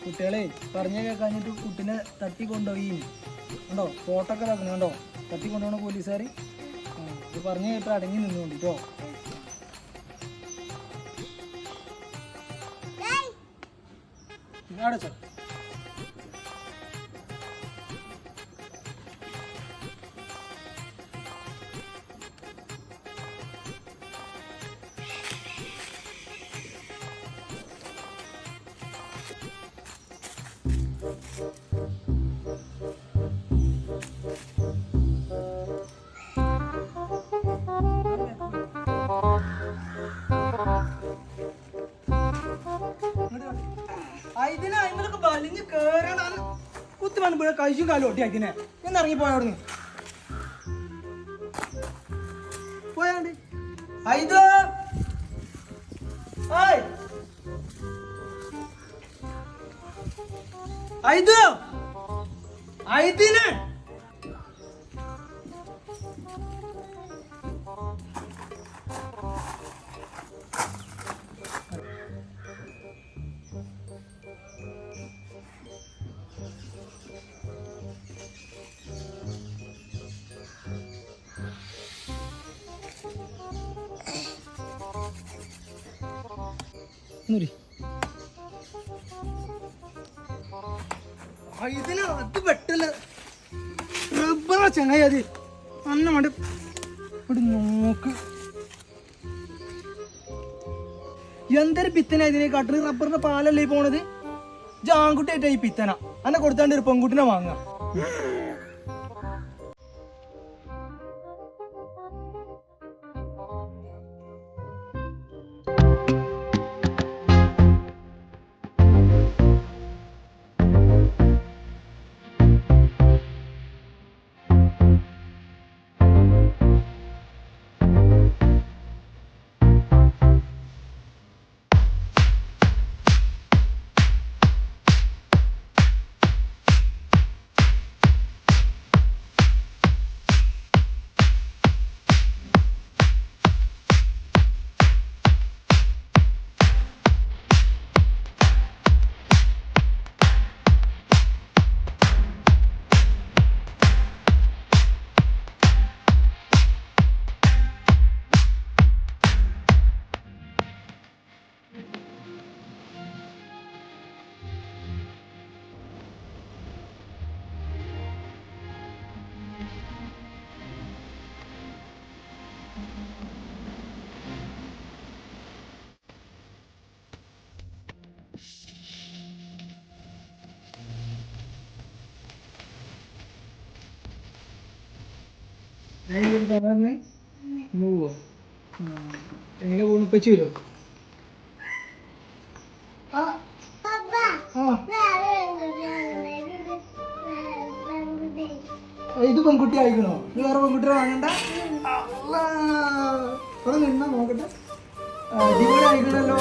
കുട്ടികളെ പറഞ്ഞ കേൾക്കാഞ്ഞിട്ട് കുട്ടിനെ തട്ടി കൊണ്ടുപോയി കണ്ടോ, ഫോട്ടോ ഒക്കെ ഇതാക്കണം കണ്ടോ, തട്ടി കൊണ്ടുപോകണ പോലീസുകാർ. ഇത് പറഞ്ഞു കേട്ടോ, അടങ്ങി നിന്നുകൊണ്ട് കേട്ടോ. അടച്ചോ. ഇതിനെ അതിനൊക്കെ വലിഞ്ഞ് കേറാണ് കുത്തി വന്നപ്പോഴേ കഴിച്ചും കാലും ഒട്ടിയാക്കിനെ എന്ന് ഇറങ്ങി പോയ അവിടെ പോയാണ്ട് ഇത് ഇതിന് ഇതിന് അത് പെട്ടല്ല റബ്ബറാ ചങ്ങായി. അത് അന്ന മടി ഇവിടെ നോക്ക് എന്തൊരു പിത്തന ഇതിനെ കാട്ടില്. റബ്ബറിന്റെ പാലല്ലേ ഈ പോണത്. ജാങ്കുട്ടിയായിട്ടാ ഈ പിത്തന. അന്നെ കൊടുത്താണ്ട് ഒരു പെൺകുട്ടിനെ വാങ്ങാം. എങ്ങനെ പോണു ഇപ്പച്ചി വരോ? ഇത് പെൺകുട്ടി ആയിക്കണോ? നീ വേറെ പെൺകുട്ടിയെ വാങ്ങണ്ട. ഇവിടെ നിന്നാ നോക്കട്ടെ. അടിപൊളി ആയിക്കണല്ലോ.